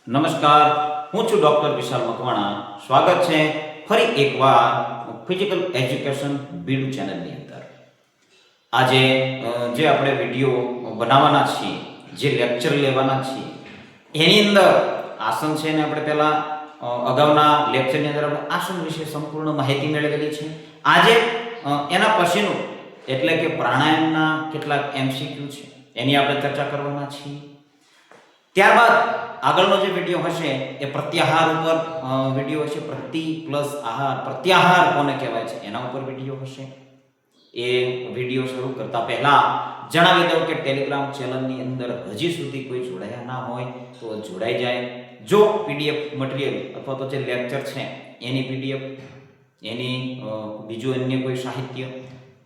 નમસ્કાર, હું છું ડોક્ટર વિશાલ મકવાણા. સ્વાગત છે ફરી એકવાર ફિઝિકલ એજ્યુકેશન બીડુ ચેનલની અંદર. આજે જે આપણે વિડીયો બનાવવાના છીએ, જે લેક્ચર લેવાના છીએ, એની અંદર આસન છે ને આપણે પહેલાં અગાઉના લેક્ચરની અંદર આપણે આસન વિશે સંપૂર્ણ માહિતી મેળવેલી છે. આજે એના પછીનું એટલે કે પ્રાણાયામના કેટલાક MCQ છે એની આપણે ચર્ચા કરવાના છીએ. ત્યારબાદ આગળનો જે વિડીયો હશે એ પ્રત્યાહાર ઉપર વિડીયો હશે. પ્રતિ પ્લસ આહાર, પ્રત્યાહાર કોને કહેવાય છે એના ઉપર વિડીયો હશે. એ વિડીયો શરૂ કરતા પહેલા જણાવી દઉં કે ટેલિગ્રામ ચેનલની અંદર હજી સુધી કોઈ જોડાયા ના હોય તો જોડાઈ જાય. જો PDF મટીરિયલ અથવા તો જે લેક્ચર છે એની PDF, એની બીજું અન્ય કોઈ સાહિત્ય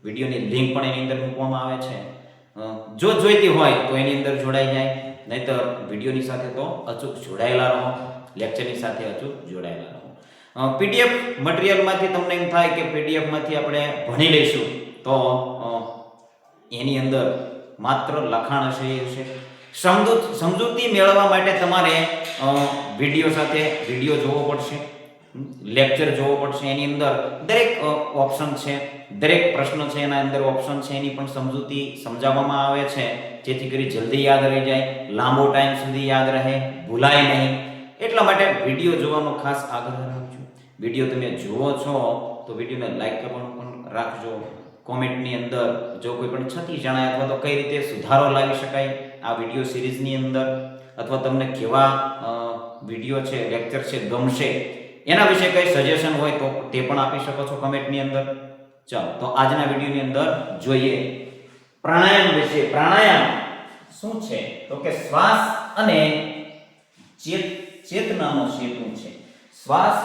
વિડીયોની લિંક પણ એની અંદર મૂકવામાં આવે છે. જો જોઈતી હોય તો એની અંદર જોડાઈ જાય, નહીતર વિડીયોની સાથે તો અચૂક જોડાયેલા રહો, લેક્ચરની સાથે અચૂક જોડાયેલા રહો. PDF મટીરિયલમાંથી તમને એમ થાય કે PDFમાંથી આપણે ભણી લઈશું તો એની અંદર માત્ર લખાણ હશે એ હશે. સમજૂતી મેળવવા માટે તમારે વિડીયો સાથે વિડીયો જોવો પડશે, લેક્ચર જોવો પડશે. એની અંદર દરેક ઓપ્શન છે, દરેક પ્રશ્ન છે એના અંદર ઓપ્શન છે, એની પણ સમજૂતી સમજાવવામાં આવે છે જેથી કરી જલ્દી યાદ રહી જાય, લાંબો ટાઈમ સુધી યાદ રહે, ભૂલાય નહીં. એટલા માટે વિડીયો જોવાનો ખાસ આગ્રહ રાખજો. વિડીયો તમે જુઓ છો તો વિડીયોને લાઈક કરવાનું પણ રાખજો. કોમેન્ટની અંદર જો કોઈ પણ છતી જણાય અથવા તો કઈ રીતે સુધારો લાવી શકાય આ વિડીયો સિરીઝની અંદર, અથવા તમને કેવા વિડીયો છે, લેક્ચર છે ગમશે, એના વિશે કઈ સજેશન હોય તો તે પણ આપી શકો છો કમેન્ટની અંદર. ચાલો તો આજના વિડીયોની અંદર જોઈએ પ્રાણાયામ વિશે. પ્રાણાયામ શું છે તો કે શ્વાસ અને ચેતનાનો સેતુ છે. શ્વાસ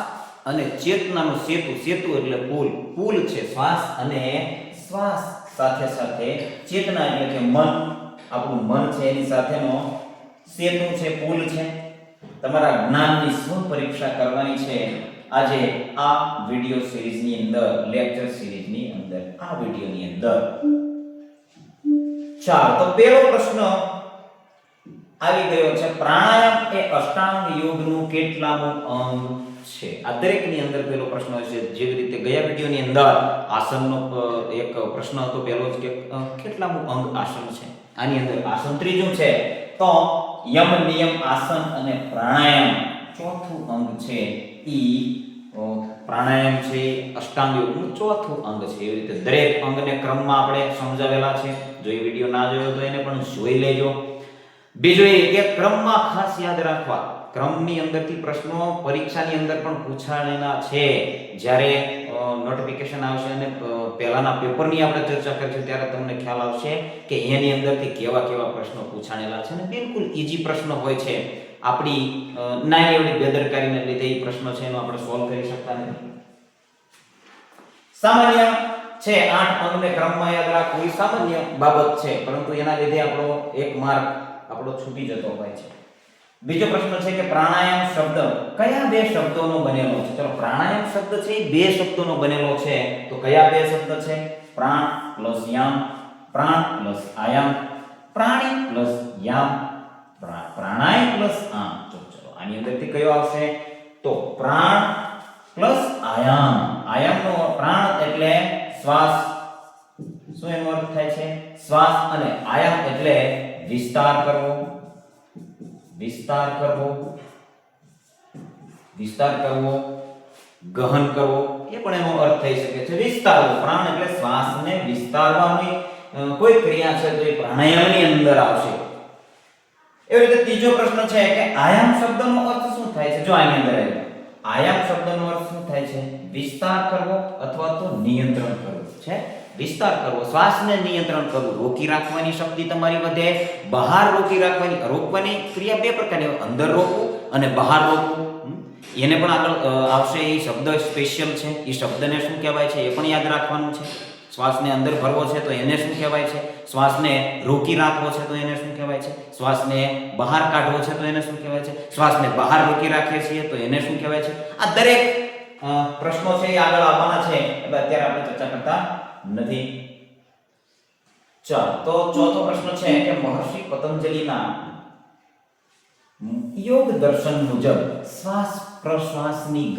અને ચેતનાનો સેતુ. સેતુ એટલે પુલ છે. શ્વાસ અને શ્વાસ સાથે સાથે ચેતના એટલે કે મન, આપણું મન છે એની સાથેનો સેતુ છે, પુલ છે. તમારા જ્ઞાનની સ્વ પરીક્ષા કરવાની છે આજે આ વિડિયો સિરીઝની અંદર, લેક્ચર સિરીઝની અંદર, આ વિડિયોની અંદર. ચાલો તો પહેલો પ્રશ્ન આવી ગયો છે, પ્રાણાયામ એ અષ્ટાંગ યોગનું કેટલામું અંગ છે? આ દરેકની અંદર પહેલો પ્રશ્ન છે. જેવી રીતે ગયા વિડિયોની અંદર આસનનો એક પ્રશ્ન હતો પહેલો જ કે કેટલામું અંગ આસન છે. આની અંદર આસન ત્રીજું છે, તો યમ નિયમ આસન અને પ્રાણાયામ ચોથું અંગ છે. ઈ પ્રાણાયામ છે અષ્ટાંગ યોગનું ચોથું અંગ છે. એવી રીતે દરેક અંગને ક્રમમાં આપણે સમજાવેલા છે. જો એ વિડીયો ના જોયો તો એને પણ જોઈ લેજો. બીજું એ કે ક્રમમાં ખાસ યાદ રાખવા. ક્રમની અંદરથી પ્રશ્નો પરીક્ષાની અંદર પણ પૂછાયેલા છે. જ્યારે નોટિફિકેશન આવશે અને પહેલાના પેપરની આપણે ચર્ચા કરીશું ત્યારે તમને ખ્યાલ આવશે કે એની અંદરથી કેવા કેવા પ્રશ્નો પૂછાયેલા છે. અને બિલકુલ ઈઝી પ્રશ્નો હોય છે. આપણી નાની એવડી બેદરકારીને લીધે એ પ્રશ્નો છે એનો આપણે સોલ્વ કરી શકતા નથી. સામાન્ય છે 8 અંગને ક્રમમાં યાદ રાખવું એ સામાન્ય બાબત છે, પરંતુ એના લીધે આપણો એક માર્ક આપણો છૂટી જતો હોય છે. બીજો પ્રશ્ન છે કે પ્રાણાયામ શબ્દ કયા બે શબ્દોનો બનેલો છે? ચલો, પ્રાણાયામ શબ્દ છે એ બે શબ્દોનો બનેલો છે. તો કયા બે શબ્દ છે? પ્રાણ પ્લસ યામ, પ્રાણ પ્લસ આયામ, પ્રાણી પ્લસ યામ, પ્રાણાય પ્લસ આમ. ચલો આની અંદરથી કયો આવશે? તો પ્રાણ પ્લસ આયામ. આયામનો પ્રાણ એટલે શ્વાસ, શું એનો અર્થ થાય છે? શ્વાસ. અને આયામ એટલે વિસ્તાર કરવો, વિસ્તાર કરવો, વિસ્તાર કરવો, ગહન કરવો, એ પણ એનો અર્થ થઈ શકે છે વિસ્તારવો. પ્રાણ એટલે શ્વાસને વિસ્તારવાની કોઈ ક્રિયા છે તો એ પ્રાણાયામની અંદર આવશે. એવી રીતે ત્રીજો પ્રશ્ન છે કે આયામ શબ્દનો અર્થ શું થાય છે? જો આની અંદર આયામ શબ્દનો અર્થ શું થાય છે? વિસ્તાર કરવો અથવા તો નિયંત્રણ કરવું છે. વિસ્તાર કરવો, શ્વાસને નિયંત્રણ કરવું, રોકી રાખવાની શક્તિ તમારી વધે, બહાર રોકી રાખવાની. રોકવાની ક્રિયા બે પ્રકારની હોય, અંદર રોકવું અને બહાર રોકવું. એને પણ આગળ આવશે. એ શબ્દ સ્પેશિયલ છે. એ શબ્દને શું કહેવાય છે એ પણ યાદ રાખવાનું છે. શ્વાસને અંદર ભરવો છે તો એને શું કહેવાય છે? શ્વાસને રોકી રાખવો છે તો એને શું કહેવાય છે? શ્વાસને બહાર કાઢવો છે તો એને શું કહેવાય છે? શ્વાસને બહાર રોકી રાખીએ છીએ તો એને શું કહેવાય છે? આ દરેક પ્રશ્નો છે એ આગળ આવવાના છે, એટલે અત્યારે આપણે ચર્ચા કરતા નથી. ચાલો તો ચોથો પ્રશ્ન છે કે યોગ દર્શન મુજબ શ્વાસ પ્રશ્વાસની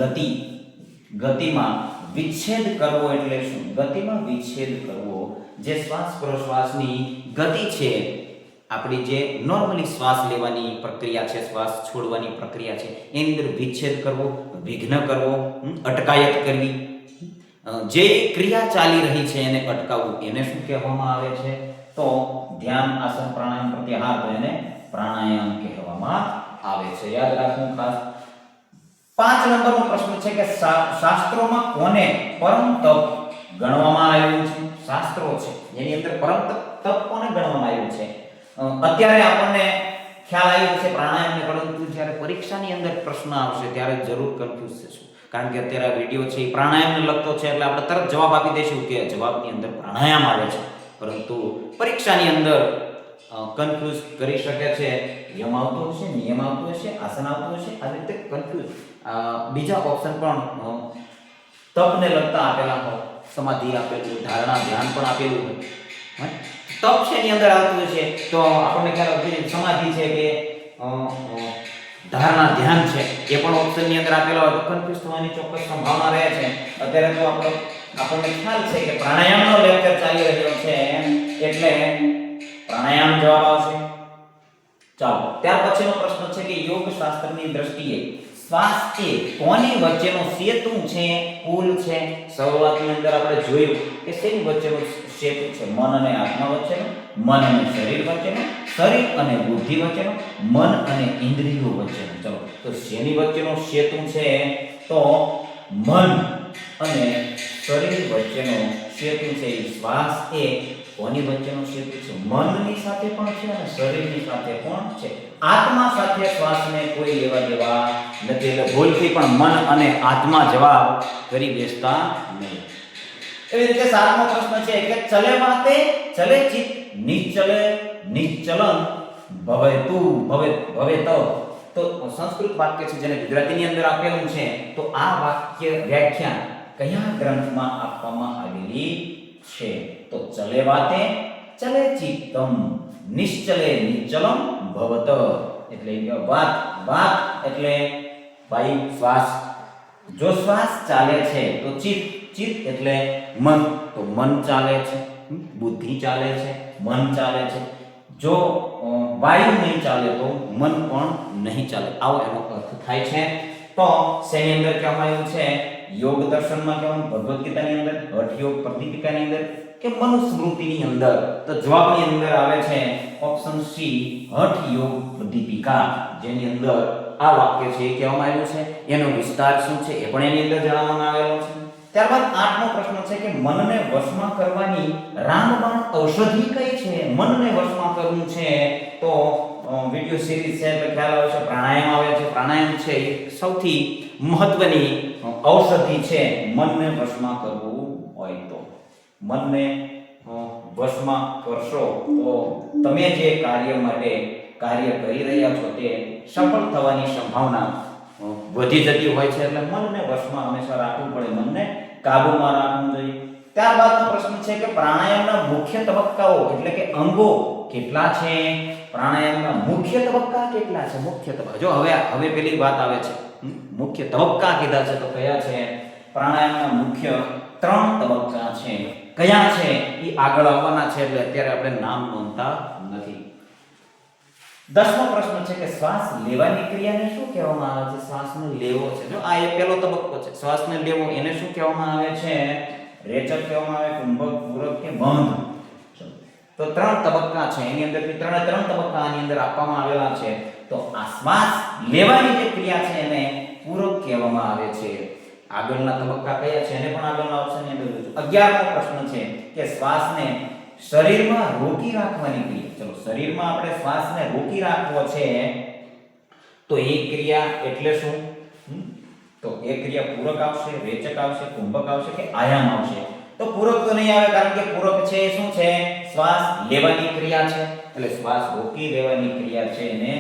ગતિમાં વિચ્છેદ કરવો એટલે શું? ગતિમાં વિચ્છેદ કરવો, જે શ્વાસ પ્રશ્વાસની ગતિ છે, આપણી જે નોર્મલી શ્વાસ લેવાની પ્રક્રિયા છે, શ્વાસ છોડવાની પ્રક્રિયા છે, એની અંદર વિચ્છેદ કરવો, વિઘ્ન કરવો, અટકાયત કરવી, જે ક્રિયા ચાલી રહી છે એને અટકાવવું, એને શું કહેવામાં આવે છે? તો ધ્યાન, આસન, પ્રાણાયામ, પ્રત્યાહાર, તો એને પ્રાણાયામ કહેવામાં આવે છે. યાદ રાખવું ખાસ. 5 નંબરનો પ્રશ્ન છે કે શાસ્ત્રોમાં કોને પરમ તપ ગણવામાં આવ્યું છે? શાસ્ત્રો છે એની અંદર પરમ તપ કોને ગણવામાં આવ્યું છે? અત્યારે આપણને ખ્યાલ આવ્યો છે પ્રાણાયામને, પરંતુ જ્યારે પરીક્ષાની અંદર પ્રશ્ન આવશે ત્યારે જરૂર કન્ફ્યુઝ થશું, કારણ કે અત્યારે આ વિડીયો છે એ પ્રાણાયામને લગતો છે, એટલે આપણે તરત જવાબ આપી દઈશું કે જવાબની અંદર પ્રાણાયામ આવે છે, પરંતુ પરીક્ષાની અંદર કન્ફ્યુઝ કરી શકે છે. યમ આવતો હશે, નિયમ આવતો હશે, આસન આવતું હશે, આવી રીતે કન્ફ્યુઝ. બીજા ઓપ્શન પણ તપને લગતા આપેલા હોય, સમાધિ આપેલું, ધારણા, ધ્યાન પણ આપેલું હોય. તપ છે એની અંદર આવતું હશે તો આપણને ખ્યાલ સમાધિ છે કે ધારણા, ધ્યાન છે એ પણ ઓપ્શનની અંદર આપેલા હોય તો કન્ફ્યુઝ થવાની ચોક્કસ સંભાવના રહે છે. અત્યારે તો આપણને ખ્યાલ છે કે પ્રાણાયામનો લેક્ચર ચાલી રહ્યો છે, એટલે પ્રાણાયામ જવાબ આવશે. ચાલો, ત્યાર પછીનો પ્રશ્ન છે કે યોગ શાસ્ત્રની દ્રષ્ટિએ શ્વાસ એ કોની વચ્ચેનો સેતુ છે, પુલ છે? શરૂઆતની અંદર આપણે જોયું કે શેની વચ્ચેનો સેતુ છે? મન અને આત્મા વચ્ચેનો, મન અને શરીર વચ્ચેનો, શરીર અને બુદ્ધિ વચ્ચેનો, મન અને ઇન્દ્રિયો વચ્ચેનો. ચલો, તો શેની વચ્ચેનો સેતુ છે? તો મન અને શરીર વચ્ચેનો સેતુ છે. શ્વાસ એ કોની વચ્ચેનો સેતુ છે? મનની સાથે પણ છે અને શરીરની સાથે પણ છે. આત્મા સાથે શ્વાસને કોઈ લેવા દેવા નથી, એટલે ભૂલથી પણ મન અને આત્મા જવાબ કરી બેસતા નહીં. એવી રીતે 7મો પ્રશ્ન છે કે ચલે વાતે ચલે ચિત્ત, નિશ્ચલે નિશ્ચલન ભવેતુ ભવેત. તો સંસ્કૃત વાક્ય છે જેને ગુજરાતીની અંદર આપેલું છે, તો આ વાક્ય વ્યાખ્યા કયા ગ્રંથમાં આપવામાં આવેલી છે? તો ચલે વાતે ચલે ચિત્તમ, નિશ્ચલે નિશ્ચલમ ભવત. એટલે વાત એટલે વાયુ, શ્વાસ. જો શ્વાસ ચાલે છે તો ચિત્ત એટલે મન, તો મન ચાલે છે, બુદ્ધિ ચાલે છે, મન ચાલે છે. જો વાયુ નહીં ચાલે તો મન પણ નહીં ચાલે. આવો એનો અર્થ થાય છે. તો શેની અંદર કહેવામાં આવ્યું છે? યોગ દર્શનમાં કહેવાનું, ભગવદ્ ગીતાની અંદર, હઠ યોગ પ્રદીપિકાની અંદર કે મનુસ્મૃતિની અંદર? તો જવાબની અંદર આવે છે ઓપ્શન સી, હઠ યોગ પ્રદીપિકા, જેની અંદર આ વાક્ય છે એ કહેવામાં આવ્યું છે. એનો વિસ્તાર શું છે એ પણ એની અંદર જણાવવામાં આવેલો છે. ત્યારબાદ 8મો પ્રશ્ન છે કે મનને વશમાં કરવાની રામબાણ ઔષધિ કઈ છે? મનને વશમાં કરવું છે તો વિડિયો સિરીઝ છે એટલે ખ્યાલ આવે છે, પ્રાણાયામ આવે છે. પ્રાણાયામ છે એ સૌથી મહત્વની ઔષધિ છે મનને વશમાં કરવું હોય તો. મનને વશમાં કરશો તો તમે જે કાર્ય કરી રહ્યા છો તે સફળ થવાની સંભાવના વધી જતી હોય છે. એટલે મનને વશમાં હંમેશા રાખવું પડે, મનને કાબૂમાં રાખવું જોઈએ. ત્યારબાદનો પ્રશ્ન છે કે પ્રાણાયામના મુખ્ય તબક્કાઓ એટલે કે અંગો કેટલા છે? પ્રાણાયામના મુખ્ય તબક્કા કેટલા છે? મુખ્ય તબક્કા જો હવે પેલી વાત આવે છે, મુખ્ય તબક્કા કીધા છે તો કયા છે? પ્રાણાયામના મુખ્ય 3 તબક્કા છે. કયા છે એ આગળ આવવાના છે, એટલે અત્યારે આપણે નામ નોંધતા નથી. 10મો પ્રશ્ન છે કે શ્વાસ લેવાની ક્રિયાને શું કહેવામાં આવે છે? શ્વાસને લેવો છે, જો આ એ પહેલો તબક્કો છે. શ્વાસને લેવો એને શું કહેવામાં આવે છે? રેચક કહેવામાં આવે, કુંભક, પૂરક કે બંધ. તો 3 તબક્કા છે, એની અંદરથી 3 તબક્કા આની અંદર આપવામાં આવેલા છે. તો આ શ્વાસ લેવાની જે ક્રિયા છે એને પૂરક કહેવામાં આવે છે. આગળના તબક્કા કયા છે એને પણ આગળના ઓપ્શનની અંદર જોજો. 11મો પ્રશ્ન છે કે શ્વાસને શરીરમાં રોકી રાખવાની ક્રિયા. ચલો, શરીરમાં આપણે શ્વાસને રોકી રાખવો છે તો એ ક્રિયા એટલે શું? તો એ ક્રિયા પૂરક આવશે, રેચક આવશે, કુંભક આવશે કે આયામ આવશે? તો પૂરક તો નહીં આવે, કારણ કે પૂરક છે શું છે? શ્વાસ લેવાની ક્રિયા છે, એટલે શ્વાસ રોકી લેવાની ક્રિયા છે એને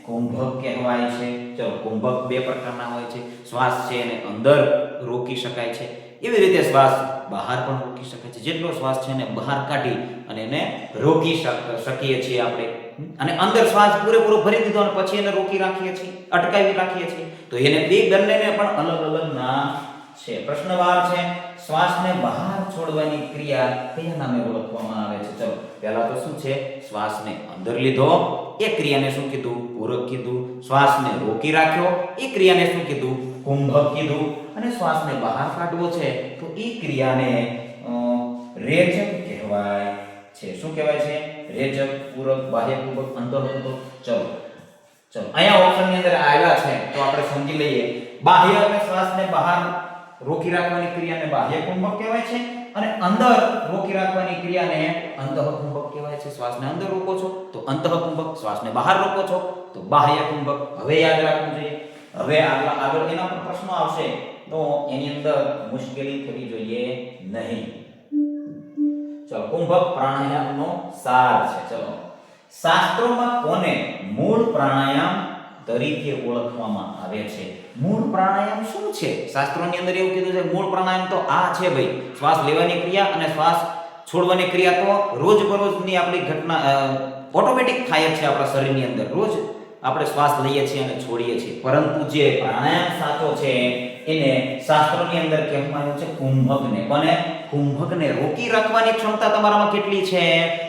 કુંભક કહેવાય છે. ચલો, કુંભક 2 પ્રકારના હોય છે. શ્વાસ છે એને અંદર રોકી શકાય છે, એવી રીતે શ્વાસ બહાર પણ રોકી શકાય છે. જેટલો શ્વાસ છે એને બહાર કાઢી અને એને રોકી શકીએ છીએ આપણે અને અંદર શ્વાસ પૂરેપૂરો ભરી દીધો અને પછી એને રોકી રાખીએ છીએ, અટકાવી રાખીએ છીએ, તો એને બંનેને પણ અલગ અલગ નામ છે. પ્રશ્નવાર છે, શ્વાસને બહાર છોડવાની ક્રિયા કયા નામે ઓળખવામાં આવે છે? ચલો પહેલા તો શું છે, શ્વાસને અંદર લીધો એ ક્રિયાને શું કીધું? પૂરક કીધું. શ્વાસને રોકી રાખ્યો એ ક્રિયાને શું કીધું? કુંભક કીધું. અને શ્વાસને બહાર કાઢવો છે તો એ ક્રિયાને રેચક કહેવાય છે. શું કહેવાય છે? રેચક, પૂરક, બાહ્ય કુંભક, અંતઃકુંભક. ચલો અહીંયા ઓપ્શનની અંદર આવ્યા છે તો આપણે સમજી લઈએ. બાહ્ય અને શ્વાસને બહાર રોકી રાખવાની ક્રિયાને બાહ્ય કુંભક કહેવાય છે અને અંદર રોકી રાખવાની ક્રિયાને અંતઃકુંભક કહેવાય છે. શ્વાસને અંદર રોકો છો તો અંતઃકુંભક, શ્વાસને બહાર રોકો છો તો બાહ્ય કુંભક. હવે યાદ રાખવું જોઈએ. હવે આગળ એના પર પ્રશ્નો આવશે તો એની અંદર મુશ્કેલી થવી જોઈએ નહીં. ચલો કુંભક પ્રાણાયામનો સાર છે. ચલો શાસ્ત્રોમાં કોને મૂળ પ્રાણાયામ તરીકે ઓળખવામાં આવે છે? મૂળ પ્રાણાયામ શું છે? શાસ્ત્રોની અંદર એવું કીધું છે મૂળ પ્રાણાયામ તો આ છે ભાઈ. શ્વાસ લેવાની ક્રિયા અને શ્વાસ છોડવાની ક્રિયા તો રોજબરોજની આપણી ઘટના ઓટોમેટિક થાય છે. આપણા શરીરની અંદર રોજ આપણે શ્વાસ લઈએ છીએ અને છોડીએ છીએ, પરંતુ જે પ્રાણાયામ સાચો છે એને શાસ્ત્રોની અંદર કહેવામાં આવ્યું છે કુંભકને. કોને? કુંભકને. રોકી રાખવાની ક્ષમતા તમારામાં કેટલી છે?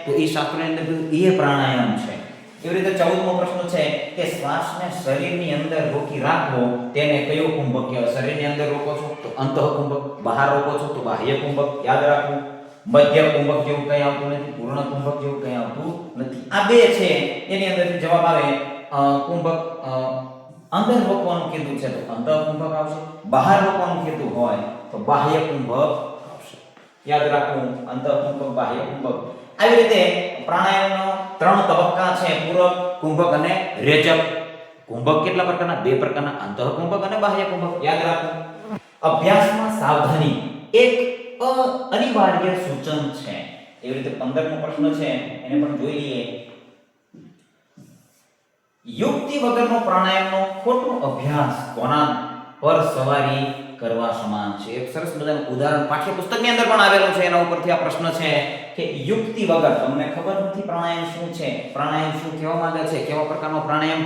તો એ શાસ્ત્રોની અંદર એ પ્રાણાયામ છે. એવી રીતે 14મો પ્રશ્ન છે કે શ્વાસને શરીરની અંદર રોકી રાખવો તેને કયો કુંભક કહેવાય? શરીરની અંદર રોકો છો તો અંતઃકુંભક, બહાર રોકો છો તો બાહ્ય કુંભક. યાદ રાખવું. મધ્ય કુંભક જેવું કંઈ આવતું નથી, પૂર્ણ કુંભક જેવું કંઈ આવતું નથી. આ બે છે એની અંદરથી જવાબ આવે કુંભક અંદર રોકવાનું કીધું છે તો અંતઃકુંભક આવશે, બહાર રોકવાનું કીધું હોય તો બાહ્ય કુંભક આવશે. યાદ રાખવું, અંતઃકુંભક, બાહ્ય કુંભક. આવી રીતે પ્રાણાયામનો 3 તબક્કા છે, પૂરક, કુંભક અને રેચક. કુંભક કેટલા પ્રકારના? 2 પ્રકારના, અંતઃકુંભક અને બાહ્ય કુંભક. યાદ રાખવું. અભ્યાસમાં સાવધાની એક અનિવાર્ય સૂચન છે. એવી રીતે 15મો પ્રશ્ન છે એને પણ જોઈ લઈએ. યુક્તિ વગરનો પ્રાણાયામનો ખોટો અભ્યાસ કોના પર સવારી કરવા સમાન છે? એક સરસ મજાનું ઉદાહરણ પાઠ્યપુસ્તકની અંદર પણ આવેલું છે. એના ઉપરથી આ પ્રશ્ન છે કે યુક્તિ વગર, તમને ખબર નથી પ્રાણાયામ શું છે, પ્રાણાયામ શું કહેવા માંગે છે, કેવા પ્રકારનો પ્રાણાયામ,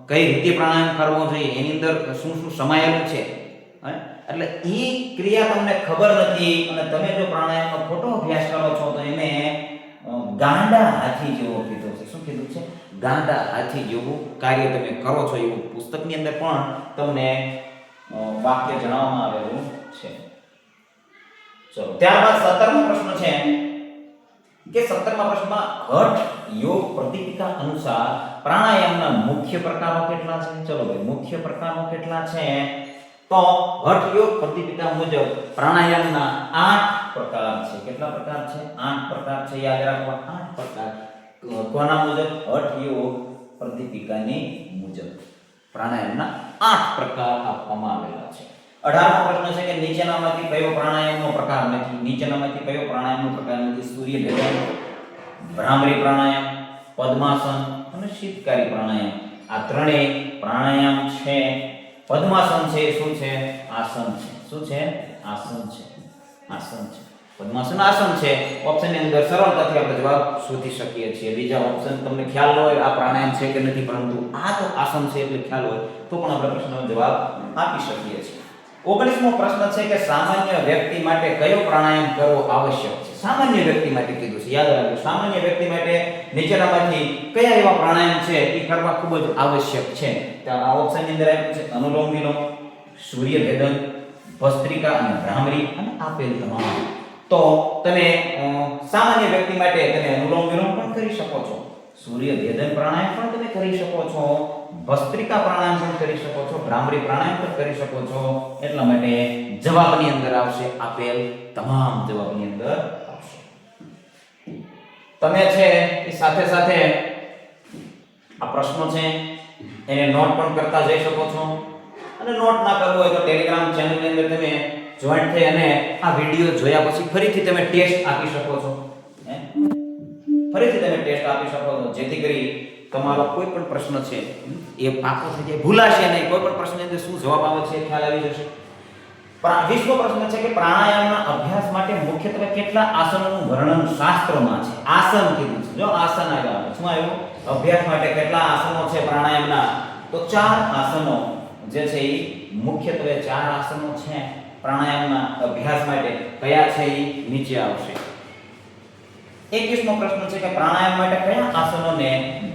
કઈ રીતે પ્રાણાયામ કરવો જોઈએ, એની અંદર શું શું સમાયેલું છે, એટલે એ ક્રિયા તમને ખબર નથી અને તમે જો પ્રાણાયામનો ખોટો અભ્યાસ કરો છો તો એને ગાંડા હાથી જેવો કીધું છે. શું કીધું છે? ગાંડા હાથી જેવું કાર્ય તમે કરો છો એવું પુસ્તકની અંદર પણ તમને વાક્ય જણાવવામાં આવેલું છે. ચલો ત્યારબાદ 17મો પ્રશ્ન છે કે 17મા પ્રશ્નમાં હઠ યોગ પ્રદીપિકા અનુસાર પ્રાણાયામના મુખ્ય પ્રકારો કેટલા છે? ચલો ભાઈ, મુખ્ય પ્રકારો કેટલા છે? તો હઠ યોગ પ્રદીપિકા મુજબ પ્રાણાયામના 8 પ્રકાર છે. કેટલા પ્રકાર છે? 8 પ્રકાર છે. યાદ રાખવા, 8 પ્રકાર. કોના મુજબ? હઠ યોગ પ્રદીપિકાની મુજબ પ્રાણાયામના 8 પ્રકાર આપવામાં આવેલા છે. 18મો પ્રશ્ન છે કે નીચેનામાંથી કયો પ્રાણાયામનો પ્રકાર નથી? નીચેનામાંથી કયો પ્રાણાયામનો પ્રકાર નથી? સૂર્ય ભેદન, ભ્રામરી પ્રાણાયામ, પદ્માસન અને શીતકારી પ્રાણાયામ. આ ત્રણેય પ્રાણાયામ છે. પદ્માસન છે શું છે? આસન છે. શું છે? આસન છે. આસન છે. પદ્માસન આસન છે. ઓપ્શનની અંદર સરળતાથી આપણે જવાબ શોધી શકીએ છીએ. બીજા ઓપ્શન તમને ખ્યાલ ન હોય આ પ્રાણાયામ છે કે નથી, પરંતુ આ તો આસન છે એટલે ખ્યાલ હોય તો પણ આપણે પ્રશ્નનો જવાબ આપી શકીએ છીએ. 19મો પ્રશ્ન છે કે સામાન્ય વ્યક્તિ માટે કયો પ્રાણાયામ કરવો આવશ્યક છે? સામાન્ય વ્યક્તિ માટે કીધું છે. યાદ રાખજો, સામાન્ય વ્યક્તિ માટે નીચેનામાંથી કયા એવા પ્રાણાયામ છે એ કરવા ખૂબ જ આવશ્યક છે? તો આ ઓપ્શનની અંદર આપ્યું છે અનુલોમ વિલોમ, સૂર્ય ભેદન, ભસ્ત્રિકા અને ભ્રામરી અને આપેલ તમામ. તો તમે સામાન્ય વ્યક્તિ માટે તમે અનુલોમ વિલોમ પણ કરી શકો છો, સૂર્ય ભેદન પ્રાણાયામ પણ તમે કરી શકો છો, ભસ્ત્રિકા પ્રાણાયામ પણ કરી શકો છો, ભ્રામરી પ્રાણાયામ પણ કરી શકો છો. એટલા માટે જવાબની અંદર આવશે આપેલ તમામ. જવાબની અંદર આવશે. તમે છે એ સાથે સાથે આ પ્રશ્નો છે એને નોટ પણ કરતા જઈ શકો છો અને નોટ ના કરવો હોય તો ટેલિગ્રામ ચેનલની અંદર તમે જોઈન્ટ થઈ અને આ વિડિયો જોયા પછી ફરીથી તમે ટેસ્ટ આપી શકો છો. ફરીથી તમે ટેસ્ટ આપી શકો છો જેથી કરી તમારો કોઈ પણ પ્રશ્ન છે એ પાકો થઈ જાય, ભૂલાશે નહીં. કોઈ પણ પ્રશ્નની અંદર શું જવાબ આવે છે ખ્યાલ આવી જશે. 20મો પ્રશ્ન છે કે પ્રાણાયામના અભ્યાસ માટે મુખ્યત્વે કેટલા આસનોનું વર્ણન શાસ્ત્રમાં છે? આસન કીધું છે. જો આસન આવ્યા, શું આવ્યું? અભ્યાસ માટે કેટલા આસનો છે પ્રાણાયામના? તો 4 આસનો જે છે એ મુખ્યત્વે 4 આસનો છે પ્રાણાયામના અભ્યાસ માટે. કયા છે એ નીચે આવશે. 21મો પ્રશ્ન છે કે પ્રાણાયામ માટે કયા આસનોને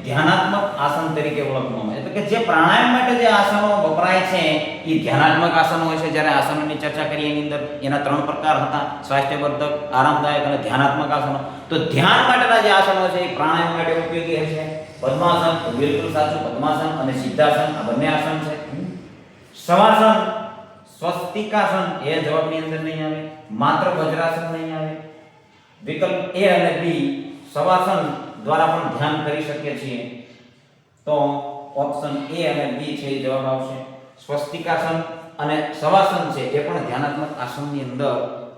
ધ્યાનાત્મક આસન તરીકે ઓળખવામાં આવે? એટલે કે જે પ્રાણાયામ માટે જે આસનો વપરાય છે એ ધ્યાનાત્મક આસનો હોય છે. જ્યારે આસનોની ચર્ચા કરીએ એની અંદર એના 3 પ્રકાર હતા: સ્વાસ્થ્યવર્ધક, આરામદાયક અને ધ્યાનાત્મક આસનો. તો ધ્યાન માટેના જે આસનો છે એ પ્રાણાયામ માટે ઉપયોગી હશે. પદ્માસન, તો બિલકુલ સાચું. પદ્માસન અને સિદ્ધાસન આ બંને આસન છે. શવાસન, સ્વસ્તિકાસન એ જવાબની અંદર નહીં આવે. માત્ર વજ્રાસન નહીં આવે. વિકલ્પ A અને B શવાસન દ્વારા પણ ધ્યાન કરી શકીએ છીએ. તો ઓપ્શન A અને B છે એ જવાબ આવશે. સ્વસ્તિકાસન અને શવાસન છે એ પણ ધ્યાનાત્મક આસનની અંદર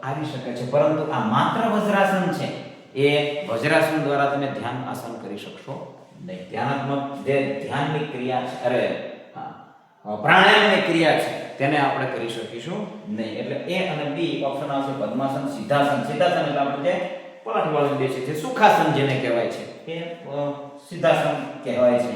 આવી શકે છે, પરંતુ આ માત્ર વજ્રાસન છે એ વજ્રાસન દ્વારા તમે ધ્યાન આસન કરી શકશો નહીં. ધ્યાનાત્મક જે ધ્યાનની ક્રિયા છે, અરે પ્રાણાયામની ક્રિયા છે તેને આપણે કરી શકીશું નહીં. એટલે A અને B ઓપ્શન આવશે. પદ્માસન, સિદ્ધાસન. સિદ્ધાસન એટલે આપણે જે પલાઠી બેસીએ છીએ, સુખાસન જેને કહેવાય છે એ સિદ્ધાસન કહેવાય છે.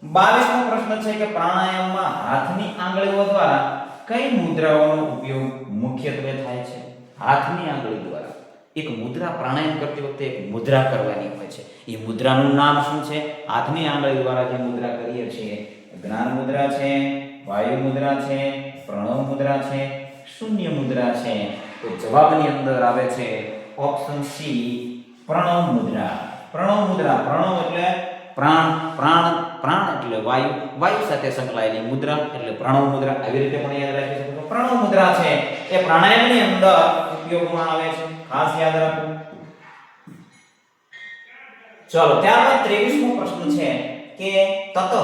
22મો પ્રશ્ન છે કે પ્રાણાયામમાં હાથની આંગળીઓ દ્વારા કઈ મુદ્રાઓનો ઉપયોગ મુખ્યત્વે થાય છે? હાથની આંગળી દ્વારા એક મુદ્રા, પ્રાણાયામ કરતી વખતે એક મુદ્રા કરવાની હોય છે. એ મુદ્રાનું નામ શું છે? હાથની આંગળી દ્વારા જે મુદ્રા કરીએ છીએ, જ્ઞાન મુદ્રા છે, વાયુ મુદ્રા છે, પ્રણવ મુદ્રા છે, શૂન્ય મુદ્રા છે. તો જવાબની અંદર આવે છે ઓપ્શન C, પ્રણવ મુદ્રા. પ્રણવ મુદ્રા, પ્રણવ એટલે પ્રાણ, પ્રાણ એટલે વાયુ, વાયુ સાથે સંકળાયેલી મુદ્રા એટલે પ્રણવ મુદ્રા. આવી રીતે પણ યાદ રાખી શકો છો. પ્રણવ મુદ્રા છે એ પ્રાણાયામની અંદર ઉપયોગમાં આવે છે, ખાસ યાદ રાખો. ચલો, ત્યારબાદ 23મો પ્રશ્ન છે કે તતઃ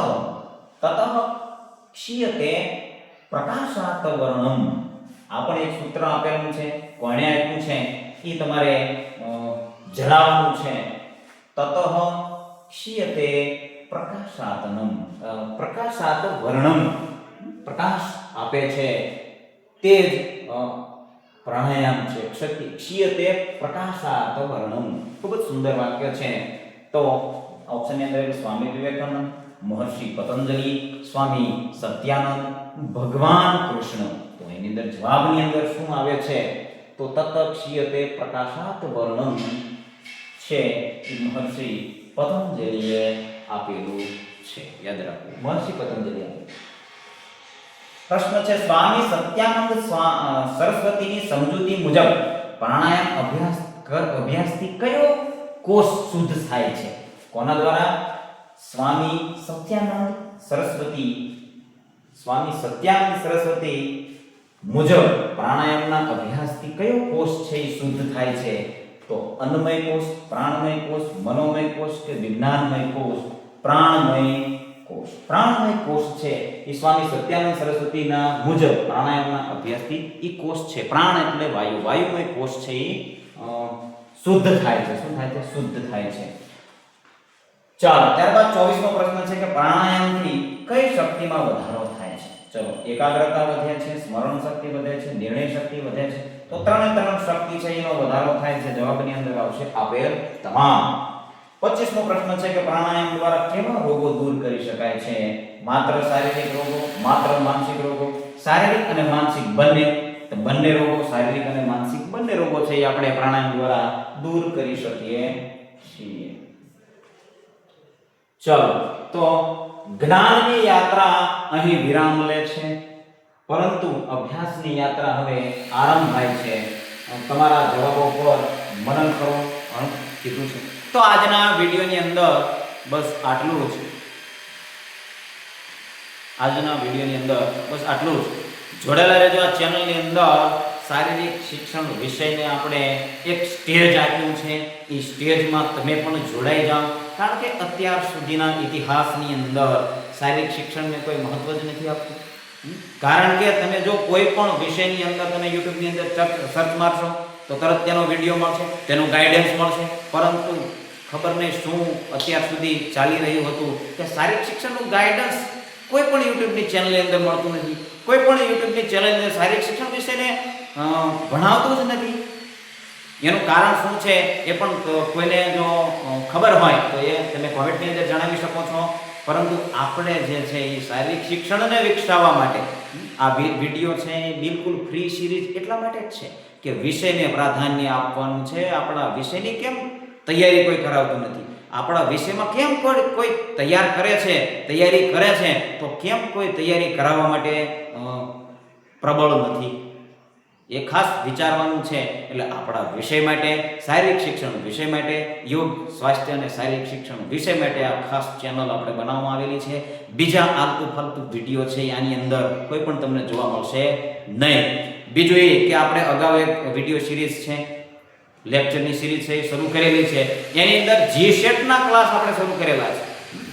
ક્ષીયતે પ્રકાશાત વર્ણમ. આ પણ એક સૂત્ર આપેલું છે, કોણે આપ્યું છે એ તમારે જણાવવાનું છે. તતઃ ક્ષીયતે પ્રકાશાતનમ. પ્રકાશાત વર્ણમ, પ્રકાશ આપે છે તે જ પ્રાણાયામ છે. ક્ષીયતે પ્રકાશાત વર્ણમ. ખૂબ જ સુંદર વાક્ય છે. તો ઓપ્શનની અંદર સ્વામી વિવેકાનંદ, મહર્ષિ પતંજલિ, સ્વામી સત્યાનંદ, ભગવાન કૃષ્ણ. તો એની અંદર જવાબની અંદર શું આવે છે? તો તત ક્ષીયતે પ્રકાશાત વર્ણમ છે એ મહર્ષિ પતંજલિએ આપેલું છે. યાદ રાખો, મહર્ષિ પતંજલિ આપેલું. પ્રશ્ન છે સ્વામી સત્યાનંદ સરસ્વતીની સમજૂતી મુજબ પ્રાણાયામ અભ્યાસથી કયો કોષ શુદ્ધ થાય છે? કોના દ્વારા? સ્વામી સત્યાનંદ સરસ્વતી મુજબ પ્રાણાયામના અભ્યાસથી કયો કોષ છે એ શુદ્ધ થાય છે? તો અન્નમય કોષ, પ્રાણમય કોષ, મનોમય કોષ કે વિજ્ઞાનમય કોષ? પ્રાણમય કોષ. પ્રાણમય કોષ છે એ સ્વામી સત્યાનંદ સરસ્વતીના મુજબ પ્રાણાયામના અભ્યાસથી એ કોષ છે. પ્રાણ એટલે વાયુ, વાયુમય કોષ છે એ શુદ્ધ થાય છે. શું થાય છે? શુદ્ધ થાય છે. ચાલો, ત્યારબાદ 24મો પ્રશ્ન છે કે પ્રાણાયામથી કઈ શક્તિમાં વધારો થાય છે? ચલો, એકાગ્રતા વધે છે, સ્મરણ શક્તિ વધે છે, નિર્ણય શક્તિ વધે છે. તો ત્રણે શક્તિ છે એનો વધારો થાય છે. જવાબની અંદર આવશે આપેલ તમામ. 25મો પ્રશ્ન છે કે પ્રાણાયામ દ્વારા કેવા રોગો દૂર કરી શકાય છે? માત્ર શારીરિક રોગો, માત્ર માનસિક રોગો? શારીરિક અને માનસિક બંને રોગો, શારીરિક અને માનસિક બંને રોગો છે એ આપણે પ્રાણાયામ દ્વારા દૂર કરી શકીએ છીએ. ચલો, તો જ્ઞાનની યાત્રા અહીં વિરામ લે છે, પરંતુ અભ્યાસની યાત્રા હવે આરંભ થાય છે. તમારા જવાબો પર મનન કરો કીધું છે. તો આજના વિડીયોની અંદર બસ આટલું જ. જોડાયેલા રહેજો આ ચેનલની અંદર. શારીરિક શિક્ષણ વિષયને આપણે એક સ્ટેજ આપ્યું છે. એ સ્ટેજમાં તમે પણ જોડાઈ જાઓ, કારણ કે અત્યાર સુધીના ઇતિહાસની અંદર શારીરિક શિક્ષણને કોઈ મહત્વ જ નથી આપતું. કારણ કે તમે જો કોઈ પણ વિષયની અંદર તમે યુટ્યુબની અંદર સર્ચ મારશો તો તરત તેનો વિડીયો મળશે, તેનું ગાઈડન્સ મળશે, પરંતુ ખબર નહીં શું અત્યાર સુધી ચાલી રહ્યું હતું કે શારીરિક શિક્ષણનું ગાઈડન્સ કોઈ પણ યુટ્યુબની ચેનલની અંદર મળતું નથી. કોઈ પણ યુટ્યુબની ચેનલની અંદર શારીરિક શિક્ષણ વિશેને ભણાવતું જ નથી. એનું કારણ શું છે એ પણ કોઈને જો ખબર હોય તો એ તમે કોમેન્ટની અંદર જણાવી શકો છો. પરંતુ આપણે જે છે એ શારીરિક શિક્ષણને વિકસાવવા માટે આ વિડીયો છે એ બિલકુલ ફ્રી સિરીઝ એટલા માટે જ છે કે વિષયને પ્રાધાન્ય આપવાનું છે. આપણા વિષયની કેમ તૈયારી કોઈ કરાવતું નથી, આપણા વિષયમાં કેમ કોઈ તૈયારી કરે છે તો કેમ કોઈ તૈયારી કરાવવા માટે પ્રબળ નથી, એ ખાસ વિચારવાનું છે. એટલે આપણા વિષય માટે, શારીરિક શિક્ષણ વિષય માટે, યોગ સ્વાસ્થ્ય અને શારીરિક શિક્ષણ વિષય માટે આ ખાસ ચેનલ આપણે બનાવવામાં આવેલી છે. બીજા આલતુ ફાલતુ વિડીયો છે આની અંદર કોઈ પણ તમને જોવા મળશે નહીં. બીજું એ કે આપણે અગાઉ એક વિડીયો સિરીઝ છે, લેક્ચરની સિરીઝ છે એ શરૂ કરેલી છે. એની અંદર જીસેટના ક્લાસ આપણે શરૂ કરેલા છે.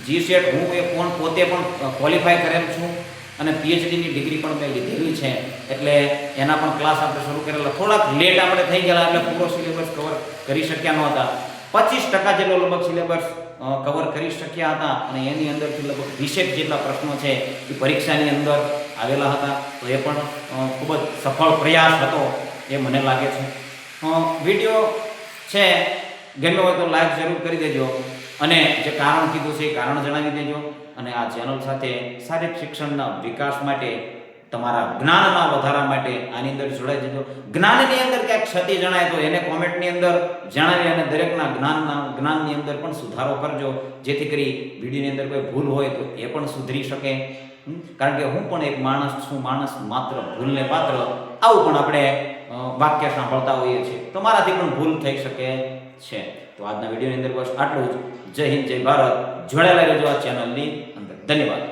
જીસેટ હું પોતે પણ ક્વોલિફાય કરેલ છું અને પીએચડીની ડિગ્રી પણ મેં લીધેલી છે. એટલે એના પણ ક્લાસ આપણે શરૂ કરેલા. થોડાક લેટ આપણે થઈ ગયેલા એટલે પૂરો સિલેબસ કવર કરી શક્યા નહોતા. 25% જેટલો લગભગ સિલેબસ કવર કરી શક્યા હતા અને એની અંદરથી લગભગ 20 જેટલા પ્રશ્નો છે એ પરીક્ષાની અંદર આવેલા હતા. તો એ પણ ખૂબ જ સફળ પ્રયાસ હતો એ મને લાગે છે. વિડીયો છે ગમ્યો હોય તો લાઈક જરૂર કરી દેજો અને જે કારણ કીધું છે એ કારણ જણાવી દેજો. અને આ ચેનલ સાથે શારીરિક શિક્ષણના વિકાસ માટે, તમારા જ્ઞાનના વધારા માટે આની અંદર જોડાઈ જજો. જ્ઞાનની અંદર ક્યાંક ક્ષતિ જણાય તો એને કોમેન્ટની અંદર જણાવી અને દરેકના જ્ઞાનની અંદર પણ સુધારો કરજો, જેથી કરી વિડીયોની અંદર કોઈ ભૂલ હોય તો એ પણ સુધરી શકે. કારણ કે હું પણ એક માણસ છું, માણસ માત્ર ભૂલને પાત્ર. આવું પણ આપણે વાક્ય સાંભળતા હોઈએ છીએ, તો મારાથી પણ ભૂલ થઈ શકે છે. તો આજના વિડીયોની અંદર બસ આટલું જ. જય હિન્દ, જય ભારત. જોડાયેલા રહેજો આ ચેનલની અંદર. ધન્યવાદ.